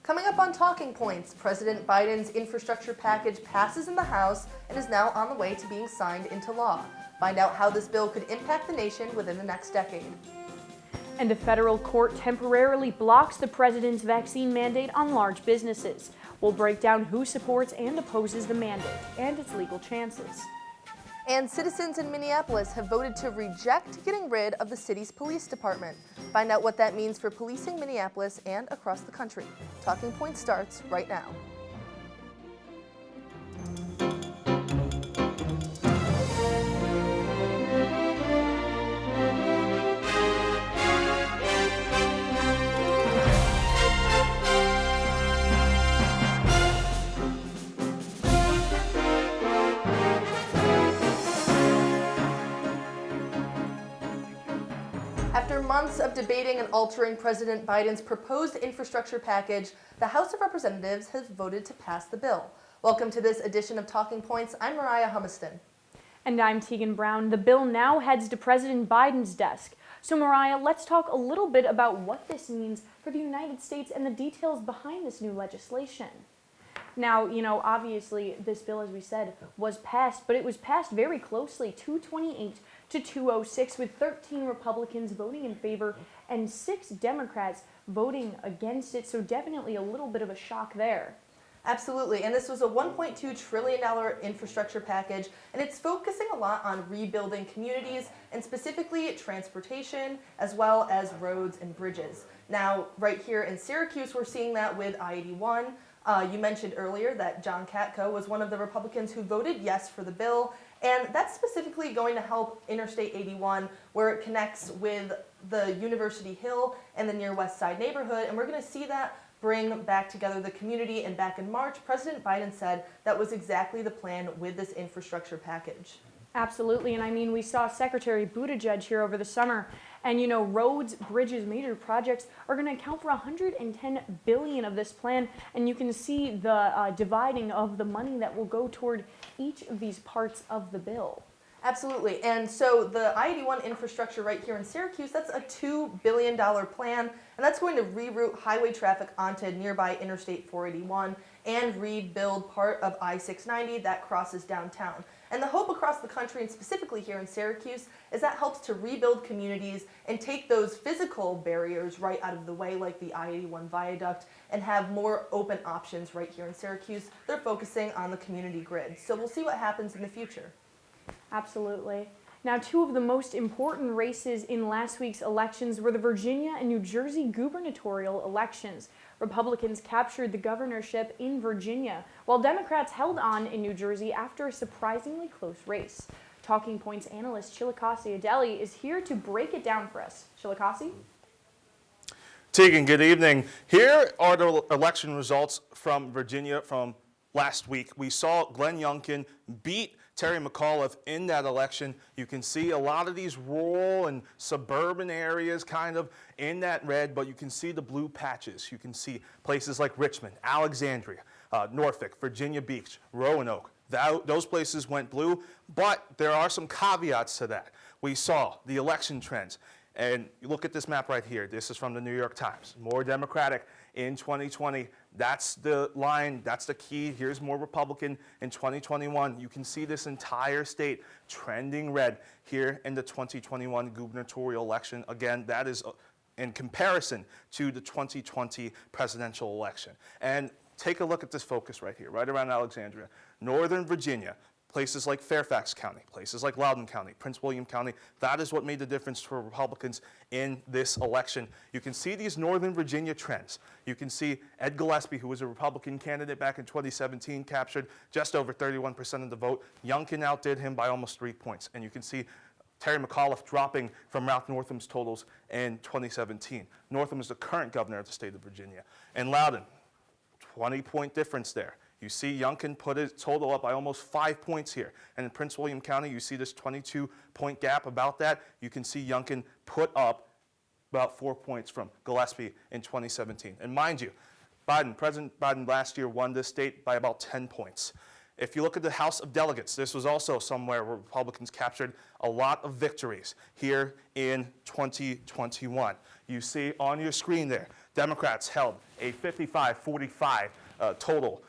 Coming up on Talking Points, President Biden's infrastructure package passes in the House and is now on the way to being signed into law. Find out how this bill could impact the nation within the next decade. And a federal court temporarily blocks the president's vaccine mandate on large businesses. We'll break down who supports and opposes the mandate and its legal chances. And citizens in Minneapolis have voted to reject getting rid of the city's police department. Find out what that means for policing Minneapolis and across the country. Talking Point starts right now. After months of debating and altering President Biden's proposed infrastructure package, the House of Representatives has voted to pass the bill. Welcome to this edition of Talking Points. I'm Moriah Humiston. And I'm Teagan Brown. The bill now heads to President Biden's desk. So Moriah, let's talk a little bit about what this means for the United States and the details behind this new legislation. Now, obviously this bill, as we said, was passed, but it was passed very closely, 228 to 206, with 13 Republicans voting in favor and 6 Democrats voting against it. So definitely a little bit of a shock there. Absolutely, and this was a $1.2 trillion infrastructure package, and it's focusing a lot on rebuilding communities and specifically transportation as well as roads and bridges. Now, right here in Syracuse, we're seeing that with I-81. You mentioned earlier that John Katko was one of the Republicans who voted yes for the bill, and that's specifically going to help Interstate 81, where it connects with the University Hill and the near West Side neighborhood, and we're going to see that bring back together the community. And back in March, President Biden said that was exactly the plan with this infrastructure package. Absolutely, and we saw Secretary Buttigieg here over the summer, and roads, bridges, major projects are going to account for $110 billion of this plan, and you can see the dividing of the money that will go toward each of these parts of the bill. Absolutely, and so the I-81 infrastructure right here in Syracuse, that's a $2 billion plan, and that's going to reroute highway traffic onto nearby Interstate 481 and rebuild part of I-690 that crosses downtown. And the hope across the country, and specifically here in Syracuse, is that helps to rebuild communities and take those physical barriers right out of the way, like the I-81 viaduct, and have more open options right here in Syracuse. They're focusing on the community grid. So we'll see what happens in the future. Absolutely. Now, 2 of the most important races in last week's elections were the Virginia and New Jersey gubernatorial elections. Republicans captured the governorship in Virginia, while Democrats held on in New Jersey after a surprisingly close race. Talking Points analyst Chilekasi Adele is here to break it down for us. Chilekasi? Teagan, good evening. Here are the election results from Virginia from last week. We saw Glenn Youngkin beat Terry McAuliffe in that election. You can see a lot of these rural and suburban areas kind of in that red, but you can see the blue patches. You can see places like Richmond, Alexandria, Norfolk, Virginia Beach, Roanoke. Those places went blue, but there are some caveats to that. We saw the election trends. And you look at this map right here. This is from the New York Times. More Democratic in 2020. That's the line. That's the key. Here's more Republican in 2021. You can see this entire state trending red here in the 2021 gubernatorial election. Again, that is in comparison to the 2020 presidential election. And take a look at this focus right here, right around Alexandria. Northern Virginia. Places like Fairfax County, places like Loudoun County, Prince William County, that is what made the difference for Republicans in this election. You can see these Northern Virginia trends. You can see Ed Gillespie, who was a Republican candidate back in 2017, captured just over 31% of the vote. Youngkin outdid him by almost 3 points. And you can see Terry McAuliffe dropping from Ralph Northam's totals in 2017. Northam is the current governor of the state of Virginia. And Loudoun, 20-point difference there. You see Youngkin put his total up by almost 5 points here. And in Prince William County, you see this 22-point gap about that. You can see Youngkin put up about 4 points from Gillespie in 2017. And mind you, President Biden last year won this state by about 10 points. If you look at the House of Delegates, this was also somewhere where Republicans captured a lot of victories here in 2021. You see on your screen there, Democrats held a 55-45 total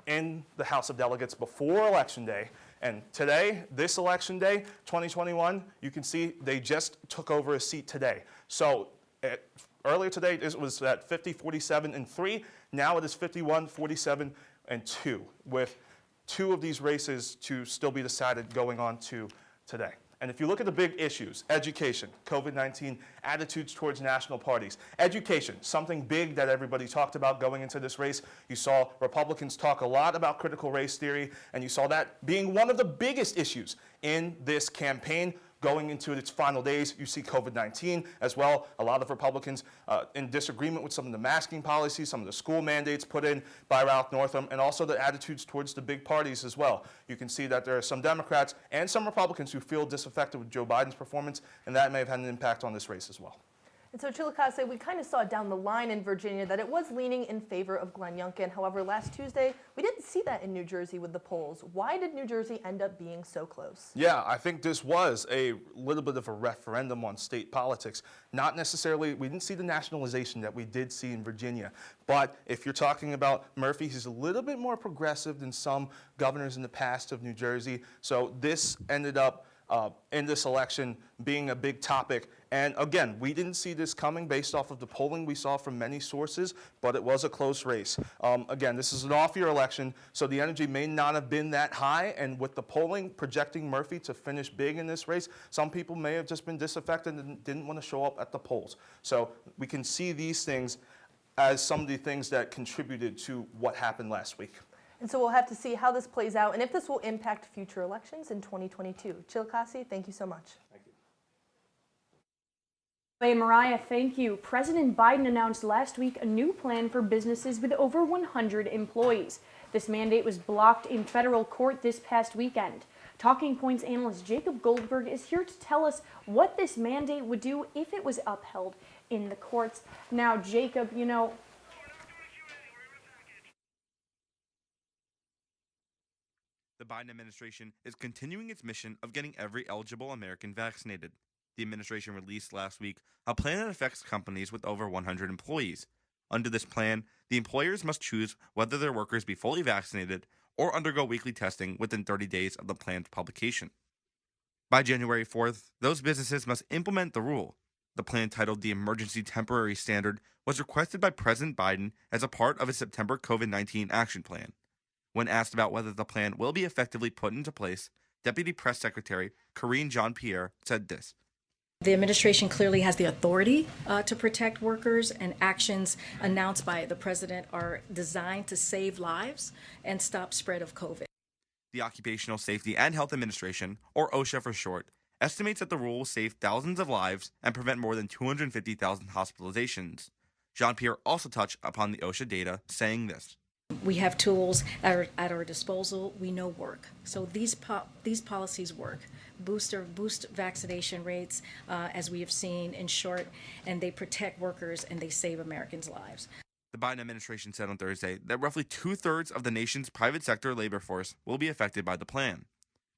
in the House of Delegates before Election Day. And today, this Election Day, 2021, you can see they just took over a seat today. So earlier today, it was at 50-47-3. Now it is 51-47-2, with 2 of these races to still be decided going on to today. And if you look at the big issues, education, COVID-19, attitudes towards national parties. Education, something big that everybody talked about going into this race. You saw Republicans talk a lot about critical race theory, and you saw that being one of the biggest issues in this campaign. Going into its final days, you see COVID-19 as well. A lot of Republicans in disagreement with some of the masking policies, some of the school mandates put in by Ralph Northam, and also the attitudes towards the big parties as well. You can see that there are some Democrats and some Republicans who feel disaffected with Joe Biden's performance, and that may have had an impact on this race as well. And so, Chilekasi, we kind of saw down the line in Virginia that it was leaning in favor of Glenn Youngkin. However, last Tuesday, we didn't see that in New Jersey with the polls. Why did New Jersey end up being so close? Yeah, I think this was a little bit of a referendum on state politics. Not necessarily, we didn't see the nationalization that we did see in Virginia. But if you're talking about Murphy, he's a little bit more progressive than some governors in the past of New Jersey. So this ended up in this election being a big topic. And again, we didn't see this coming based off of the polling we saw from many sources, but it was a close race. Again, this is an off-year election, so the energy may not have been that high. And with the polling projecting Murphy to finish big in this race, some people may have just been disaffected and didn't want to show up at the polls. So we can see these things as some of the things that contributed to what happened last week. And so we'll have to see how this plays out and if this will impact future elections in 2022. Chilekasi, thank you so much. Thank you. Hey, Moriah, thank you. President Biden announced last week a new plan for businesses with over 100 employees. This mandate was blocked in federal court this past weekend. Talking Points analyst Jacob Goldberg is here to tell us what this mandate would do if it was upheld in the courts. Now, Jacob, The Biden administration is continuing its mission of getting every eligible American vaccinated. The administration released last week a plan that affects companies with over 100 employees. Under this plan, the employers must choose whether their workers be fully vaccinated or undergo weekly testing within 30 days of the plan's publication. By January 4th, those businesses must implement the rule. The plan, titled the Emergency Temporary Standard, was requested by President Biden as a part of his September COVID-19 action plan. When asked about whether the plan will be effectively put into place, Deputy Press Secretary Karine Jean-Pierre said this. The administration clearly has the authority to protect workers, and actions announced by the president are designed to save lives and stop spread of COVID. The Occupational Safety and Health Administration, or OSHA for short, estimates that the rule will save thousands of lives and prevent more than 250,000 hospitalizations. Jean-Pierre also touched upon the OSHA data, saying this. We have tools at our disposal we know work. So these policies work. Boost vaccination rates, as we have seen, in short, and they protect workers and they save Americans' lives. The Biden administration said on Thursday that roughly 2/3 of the nation's private sector labor force will be affected by the plan.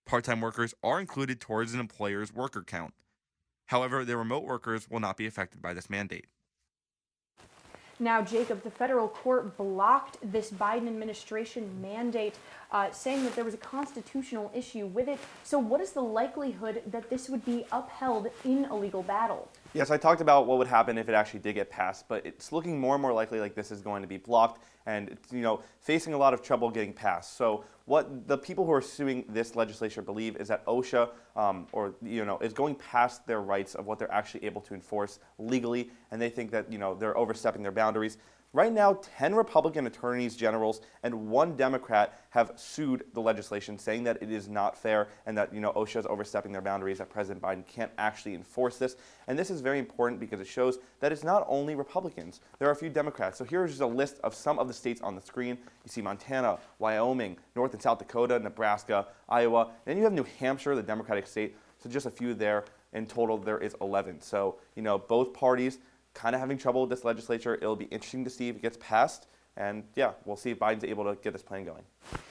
Part-time workers are included towards an employer's worker count. However, the remote workers will not be affected by this mandate. Now, Jacob, the federal court blocked this Biden administration mandate, saying that there was a constitutional issue with it. So what is the likelihood that this would be upheld in a legal battle? Yes, I talked about what would happen if it actually did get passed, but it's looking more and more likely like this is going to be blocked and it's, facing a lot of trouble getting passed. So what the people who are suing this legislature believe is that OSHA is going past their rights of what they're actually able to enforce legally, and they think that they're overstepping their boundaries. Right now, 10 Republican attorneys generals and 1 Democrat have sued the legislation, saying that it is not fair and that OSHA is overstepping their boundaries, that President Biden can't actually enforce this. And this is very important because it shows that it's not only Republicans. There are a few Democrats. So here's just a list of some of the states on the screen. You see Montana, Wyoming, North and South Dakota, Nebraska, Iowa. And then you have New Hampshire, the Democratic state. So just a few there. In total, there is 11. So, both parties kind of having trouble with this legislature. It'll be interesting to see if it gets passed. And yeah, we'll see if Biden's able to get this plan going.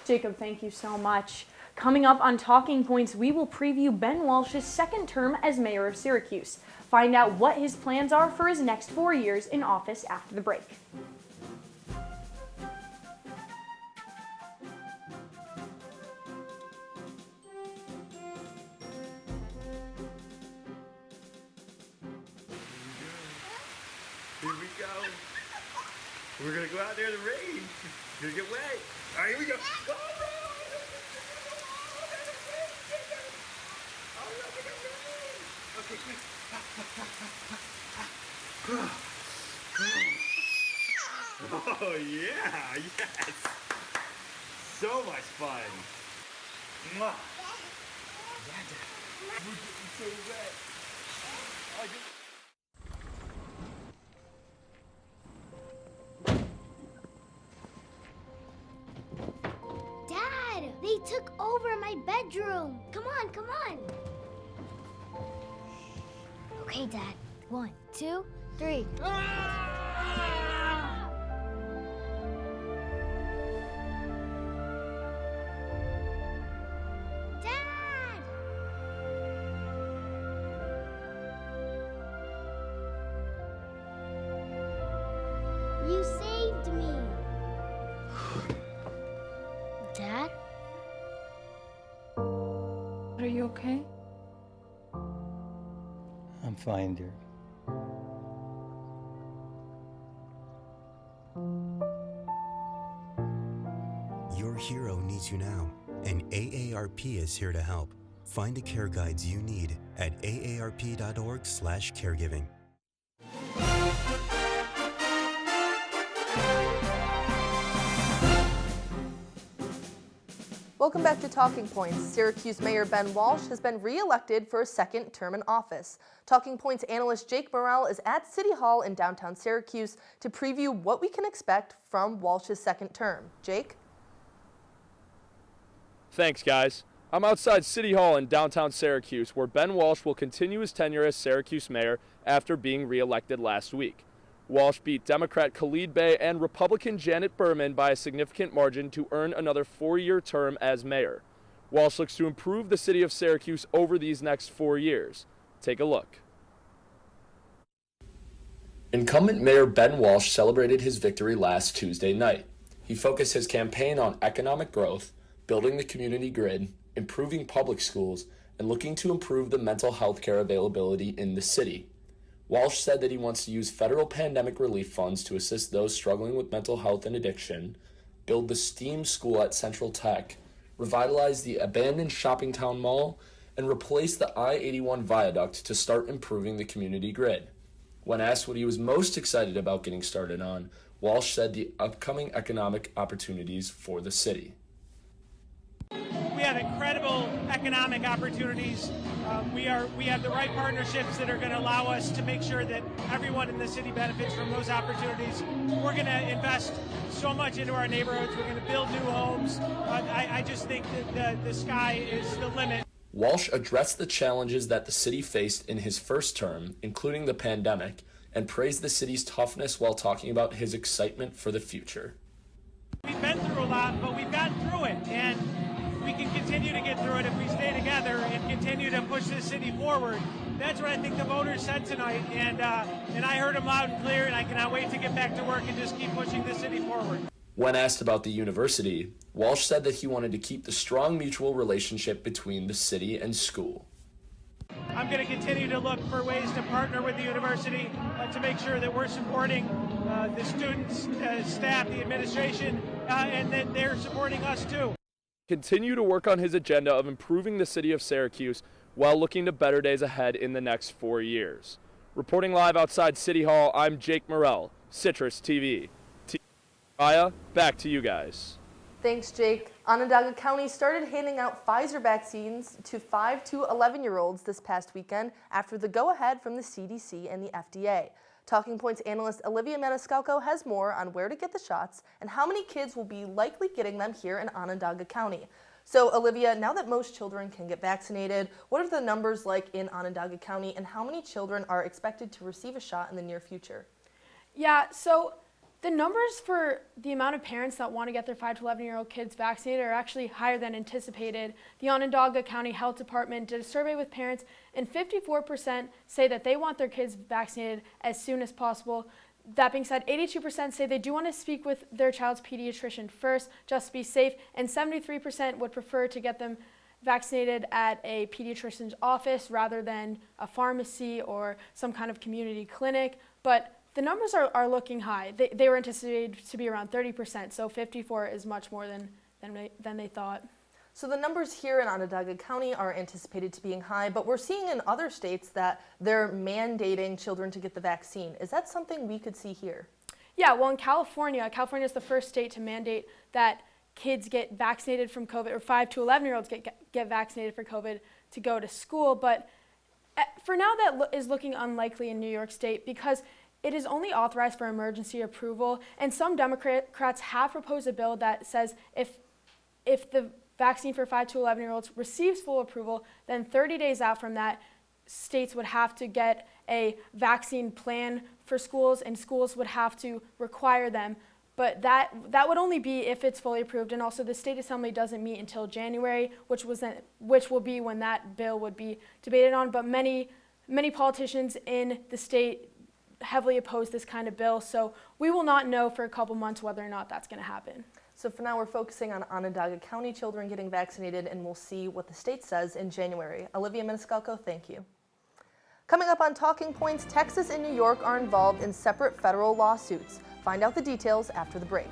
Jacob, thank you so much. Coming up on Talking Points, we will preview Ben Walsh's second term as mayor of Syracuse. Find out what his plans are for his next 4 years in office after the break. Here we go. We're gonna go out there in the rain. Gonna get wet. All right, here we go. Go, okay, quick. Oh yeah, yes. So much fun. Mwah. We're getting so wet. Oh, Dad, they took over my bedroom. Come on, come on. Okay, Dad. 1, 2, 3. Dad! You saved me. Dad? Are you okay? I'm fine, dear. Your hero needs you now, and AARP is here to help. Find the care guides you need at aarp.org/caregiving. Welcome back to Talking Points. Syracuse Mayor Ben Walsh has been re-elected for a second term in office. Talking Points analyst Jake Morel is at City Hall in downtown Syracuse to preview what we can expect from Walsh's second term. Jake? Thanks, guys. I'm outside City Hall in downtown Syracuse, where Ben Walsh will continue his tenure as Syracuse mayor after being re-elected last week. Walsh beat Democrat Khalid Bey and Republican Janet Berman by a significant margin to earn another 4-year term as mayor. Walsh looks to improve the city of Syracuse over these next 4 years. Take a look. Incumbent Mayor Ben Walsh celebrated his victory last Tuesday night. He focused his campaign on economic growth, building the community grid, improving public schools, and looking to improve the mental health care availability in the city. Walsh said that he wants to use federal pandemic relief funds to assist those struggling with mental health and addiction, build the STEAM school at Central Tech, revitalize the abandoned Shoppingtown Mall, and replace the I-81 viaduct to start improving the community grid. When asked what he was most excited about getting started on, Walsh said the upcoming economic opportunities for the city. We have incredible economic opportunities. We have the right partnerships that are going to allow us to make sure that everyone in the city benefits from those opportunities. We're going to invest so much into our neighborhoods. We're going to build new homes. I just think that the sky is the limit. Walsh addressed the challenges that the city faced in his first term, including the pandemic, and praised the city's toughness while talking about his excitement for the future. We've been through a lot, but we've gotten through it, and we can continue to get through it if we stay together and continue to push this city forward. That's what I think the voters said tonight, and I heard them loud and clear, and I cannot wait to get back to work and just keep pushing this city forward. When asked about the university, Walsh said that he wanted to keep the strong mutual relationship between the city and school. I'm going to continue to look for ways to partner with the university to make sure that we're supporting the students, staff, the administration, and that they're supporting us too. Continue to work on his agenda of improving the city of Syracuse while looking to better days ahead in the next 4 years. Reporting live outside City Hall, I'm Jake Morel, CitrusTV. Moriah, back to you guys. Thanks, Jake. Onondaga County started handing out Pfizer vaccines to 5 to 11-year-olds this past weekend after the go-ahead from the CDC and the FDA. Talking Points analyst Olivia Maniscalco has more on where to get the shots and how many kids will be likely getting them here in Onondaga County. So, Olivia, now that most children can get vaccinated, what are the numbers like in Onondaga County, and how many children are expected to receive a shot in the near future? Yeah, so The numbers for the amount of parents that want to get their 5 to 11-year-old kids vaccinated are actually higher than anticipated. The Onondaga County Health Department did a survey with parents, and 54% say that they want their kids vaccinated as soon as possible. That being said, 82% say they do want to speak with their child's pediatrician first, just to be safe, and 73% would prefer to get them vaccinated at a pediatrician's office rather than a pharmacy or some kind of community clinic. But the numbers are looking high. They were anticipated to be around 30%, so 54 is much more than they thought. So the numbers here in Onondaga County are anticipated to being high, but we're seeing in other states that they're mandating children to get the vaccine. Is that something we could see here? Yeah, well, in California is the first state to mandate that kids get vaccinated from COVID, or 5 to 11-year-olds get vaccinated for COVID to go to school. But for now, that is looking unlikely in New York State because it is only authorized for emergency approval, and some Democrats have proposed a bill that says if the vaccine for 5 to 11-year-olds receives full approval, then 30 days out from that, states would have to get a vaccine plan for schools, and schools would have to require them. But that would only be if it's fully approved, and also the state assembly doesn't meet until January, which will be when that bill would be debated on. But many politicians in the state heavily oppose this kind of bill, so we will not know for a couple months whether or not that's going to happen. So for now, we're focusing on Onondaga County children getting vaccinated, and we'll see what the state says in January. Olivia Maniscalco, thank you. Coming up on Talking Points, Texas and New York are involved in separate federal lawsuits. Find out the details after the break.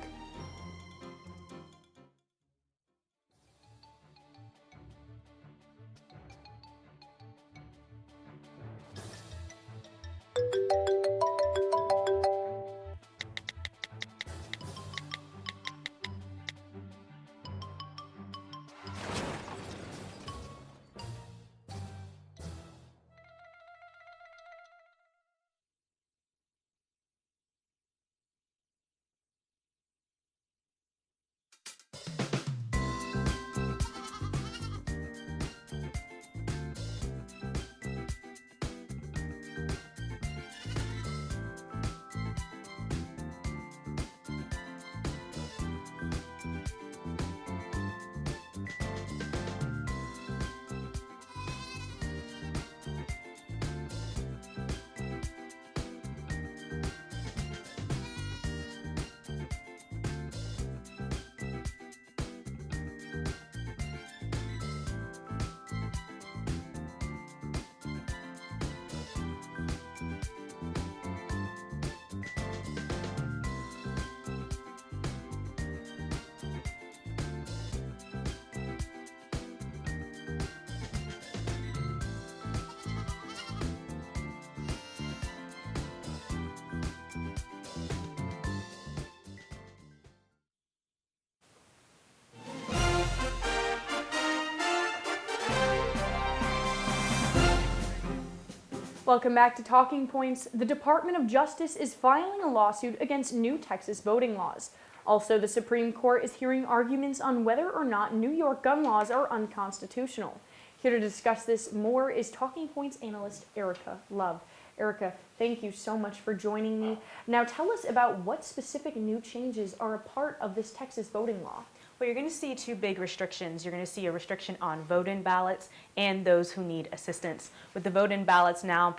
Welcome back to Talking Points. The Department of Justice is filing a lawsuit against new Texas voting laws. Also, the Supreme Court is hearing arguments on whether or not New York gun laws are unconstitutional. Here to discuss this more is Talking Points analyst Ericka Love. Ericka, thank you so much for joining me. Now tell us about what specific new changes are a part of this Texas voting law. Well, you're going to see two big restrictions. You're going to see a restriction on vote-in ballots and those who need assistance. With the vote-in ballots now,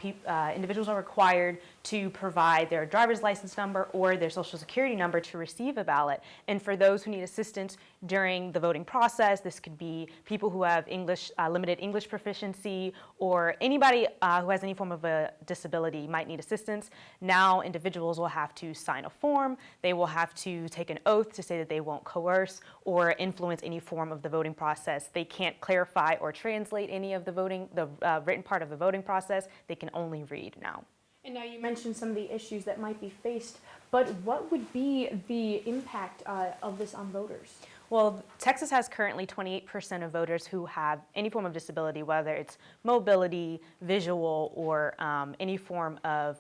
individuals are required to provide their driver's license number or their social security number to receive a ballot. And for those who need assistance during the voting process, this could be people who have limited English proficiency, or anybody who has any form of a disability might need assistance. Now individuals will have to sign a form. They will have to take an oath to say that they won't coerce or influence any form of the voting process. They can't clarify or translate any of the written part of the voting process. They can only read now. And now you mentioned some of the issues that might be faced, but what would be the impact of this on voters? Well, Texas has currently 28% of voters who have any form of disability, whether it's mobility, visual, or any form of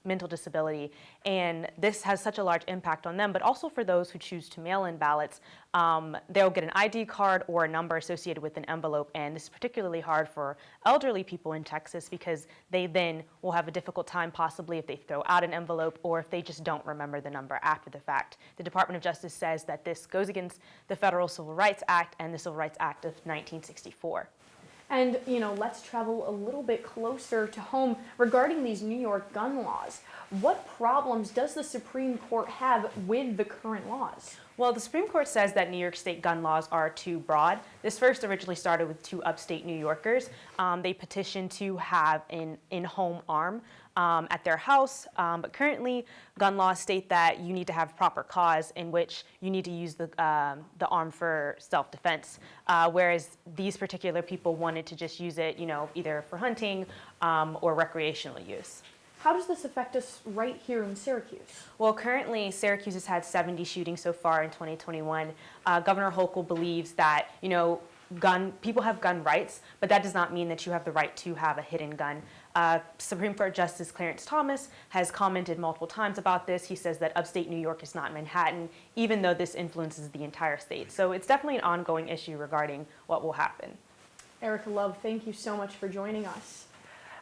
mental disability. And this has such a large impact on them, but also for those who choose to mail in ballots. They'll get an ID card or a number associated with an envelope, and this is particularly hard for elderly people in Texas because they then will have a difficult time possibly if they throw out an envelope or if they just don't remember the number after the fact. The Department of Justice says that this goes against the Federal Civil Rights Act and the Civil Rights Act of 1964. And, let's travel a little bit closer to home regarding these New York gun laws. What problems does the Supreme Court have with the current laws? Well, the Supreme Court says that New York State gun laws are too broad. This first originally started with two upstate New Yorkers. They petitioned to have an in-home arm at their house, but currently gun laws state that you need to have proper cause in which you need to use the arm for self-defense, whereas these particular people wanted to just use it, either for hunting or recreational use. How does this affect us right here in Syracuse? Well, currently, Syracuse has had 70 shootings so far in 2021. Governor Hochul believes that, people have gun rights, but that does not mean that you have the right to have a hidden gun. Supreme Court Justice Clarence Thomas has commented multiple times about this. He says that upstate New York is not Manhattan, even though this influences the entire state. So it's definitely an ongoing issue regarding what will happen. Ericka Love, thank you so much for joining us.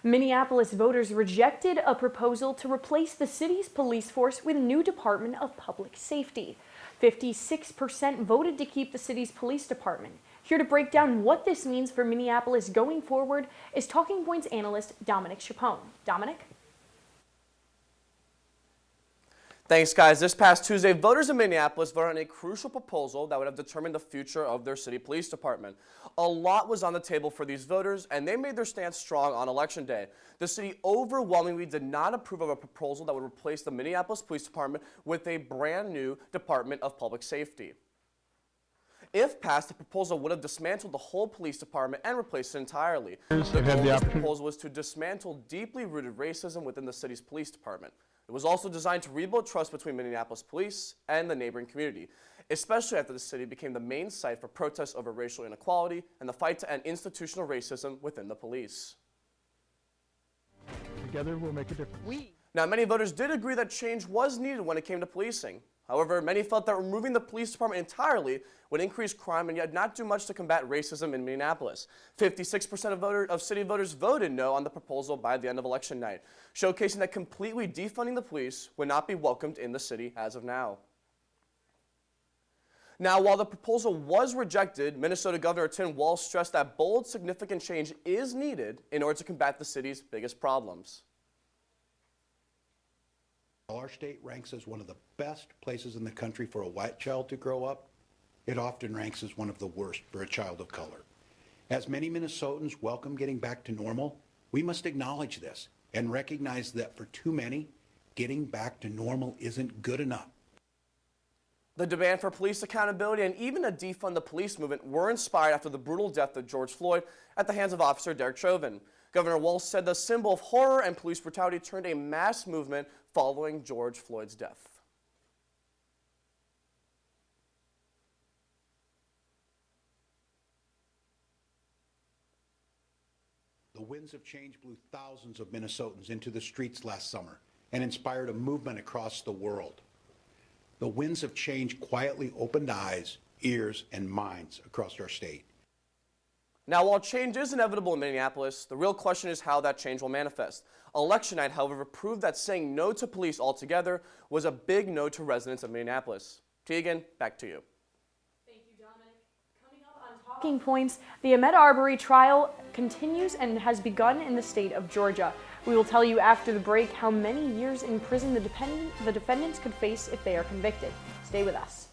Minneapolis voters rejected a proposal to replace the city's police force with a new Department of Public Safety. 56% voted to keep the city's police department. Here to break down what this means for Minneapolis going forward is Talking Points analyst Dominic Chiappone. Dominic? Thanks, guys. This past Tuesday, voters in Minneapolis voted on a crucial proposal that would have determined the future of their city police department. A lot was on the table for these voters, and they made their stance strong on Election Day. The city overwhelmingly did not approve of a proposal that would replace the Minneapolis Police Department with a brand new Department of Public Safety. If passed, the proposal would have dismantled the whole police department and replaced it entirely. The goal of this proposal was to dismantle deeply rooted racism within the city's police department. It was also designed to rebuild trust between Minneapolis police and the neighboring community, especially after the city became the main site for protests over racial inequality and the fight to end institutional racism within the police. Together we'll make a difference. Now, many voters did agree that change was needed when it came to policing. However, many felt that removing the police department entirely would increase crime and yet not do much to combat racism in Minneapolis. 56% of city voters voted no on the proposal by the end of election night, showcasing that completely defunding the police would not be welcomed in the city as of now. Now, while the proposal was rejected, Minnesota Governor Tim Walz stressed that bold, significant change is needed in order to combat the city's biggest problems. While our state ranks as one of the best places in the country for a white child to grow up, it often ranks as one of the worst for a child of color. As many Minnesotans welcome getting back to normal, we must acknowledge this and recognize that for too many, getting back to normal isn't good enough. The demand for police accountability and even a defund the police movement were inspired after the brutal death of George Floyd at the hands of Officer Derek Chauvin. Governor Walz said the symbol of horror and police brutality turned a mass movement following George Floyd's death. The winds of change blew thousands of Minnesotans into the streets last summer and inspired a movement across the world. The winds of change quietly opened eyes, ears, and minds across our state. Now, while change is inevitable in Minneapolis, the real question is how that change will manifest. Election night, however, proved that saying no to police altogether was a big no to residents of Minneapolis. Teagan, back to you. Thank you, Dominic. Coming up on Talking Points, the Ahmaud Arbery trial continues and has begun in the state of Georgia. We will tell you after the break how many years in prison the defendants could face if they are convicted. Stay with us.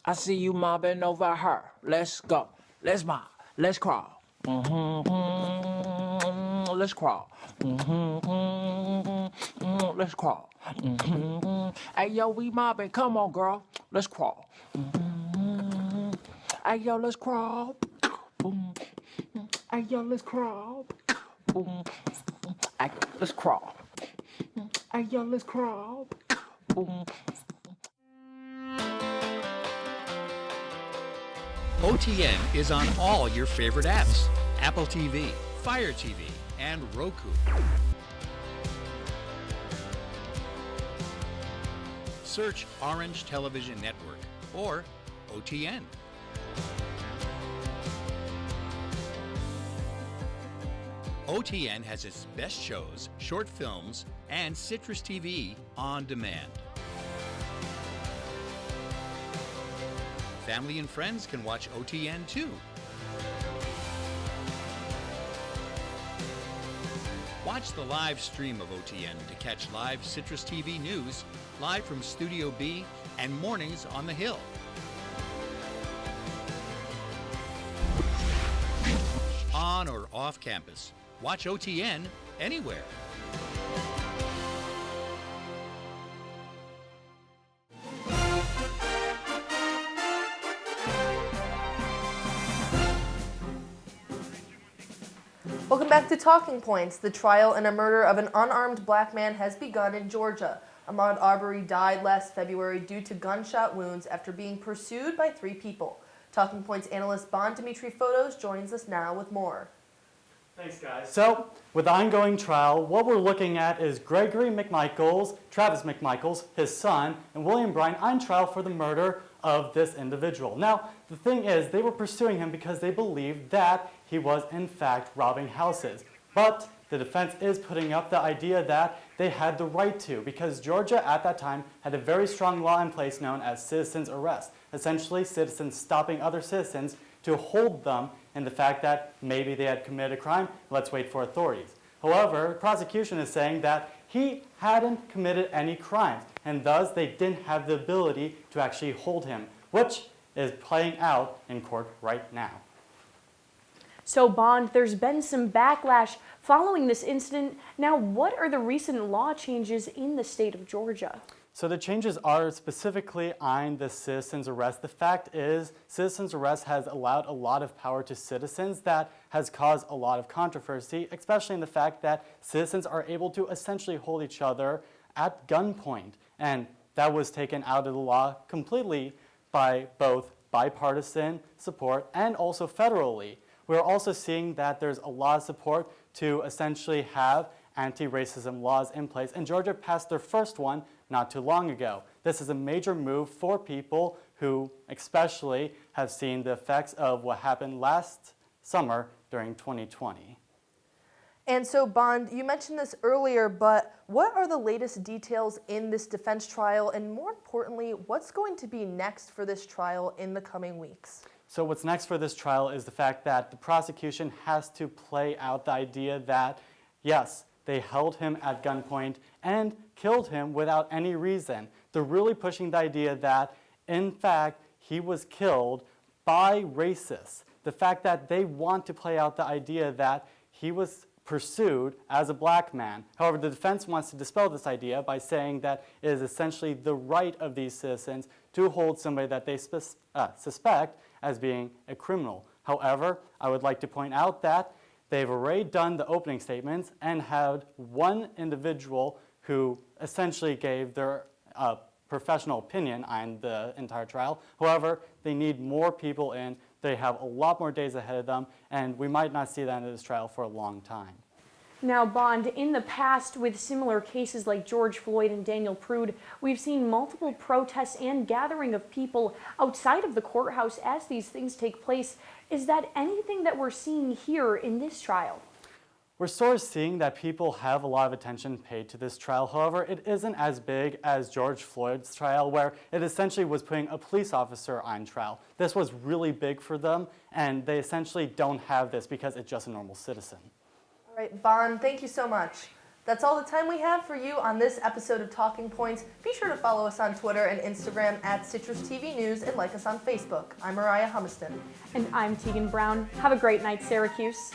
I see you mobbing over her. Let's go. Let's mob. Let's crawl. Let's crawl. Let's crawl. Hey, yo, we mobbing. Come on, girl. Let's crawl. Hey, yo, let's crawl. Hey, yo, let's crawl. Hey, let's crawl. Hey, yo, let's crawl. OTN is on all your favorite apps: Apple TV, Fire TV, and Roku. Search Orange Television Network or OTN. OTN has its best shows, short films, and CitrusTV on demand. Family and friends can watch OTN too. Watch the live stream of OTN to catch live CitrusTV news, live from Studio B, and mornings on the Hill. On or off campus, watch OTN anywhere. Welcome back to Talking Points. The trial in a murder of an unarmed black man has begun in Georgia. Ahmaud Arbery died last February due to gunshot wounds after being pursued by 3 people. Talking Points analyst Bond Photos joins us now with more. Thanks, guys. So, with the ongoing trial, what we're looking at is Gregory McMichaels, Travis McMichaels, his son, and William Bryan on trial for the murder of this individual. Now, the thing is, they were pursuing him because they believed that he was, in fact, robbing houses. But the defense is putting up the idea that they had the right to, because Georgia at that time had a very strong law in place known as citizen's arrest. Essentially, citizens stopping other citizens to hold them in the fact that maybe they had committed a crime, let's wait for authorities. However, the prosecution is saying that he hadn't committed any crimes, and thus they didn't have the ability to actually hold him, which is playing out in court right now. So, Bond, there's been some backlash following this incident. Now, what are the recent law changes in the state of Georgia? So the changes are specifically on the citizen's arrest. The fact is, citizen's arrest has allowed a lot of power to citizens that has caused a lot of controversy, especially in the fact that citizens are able to essentially hold each other at gunpoint. And that was taken out of the law completely by both bipartisan support and also federally. We're also seeing that there's a lot of support to essentially have anti-racism laws in place, and Georgia passed their first one not too long ago. This is a major move for people who especially have seen the effects of what happened last summer during 2020. And so, Bond, you mentioned this earlier, but what are the latest details in this defense trial, and more importantly, what's going to be next for this trial in the coming weeks? So what's next for this trial is the fact that the prosecution has to play out the idea that, yes, they held him at gunpoint and killed him without any reason. They're really pushing the idea that, in fact, he was killed by racists. The fact that they want to play out the idea that he was pursued as a black man. However, the defense wants to dispel this idea by saying that it is essentially the right of these citizens to hold somebody that they suspect as being a criminal. However, I would like to point out that they've already done the opening statements and had one individual who essentially gave their professional opinion on the entire trial. However, they need more people in. They have a lot more days ahead of them, and we might not see the end of this trial for a long time. Now, Bond, in the past with similar cases like George Floyd and Daniel Prude, we've seen multiple protests and gathering of people outside of the courthouse as these things take place. Is that anything that we're seeing here in this trial? We're sort of seeing that people have a lot of attention paid to this trial. However, it isn't as big as George Floyd's trial, where it essentially was putting a police officer on trial. This was really big for them, and they essentially don't have this because it's just a normal citizen. All right, Bond, thank you so much. That's all the time we have for you on this episode of Talking Points. Be sure to follow us on Twitter and Instagram at CitrusTV News and like us on Facebook. I'm Moriah Humiston. And I'm Teagan Brown. Have a great night, Syracuse.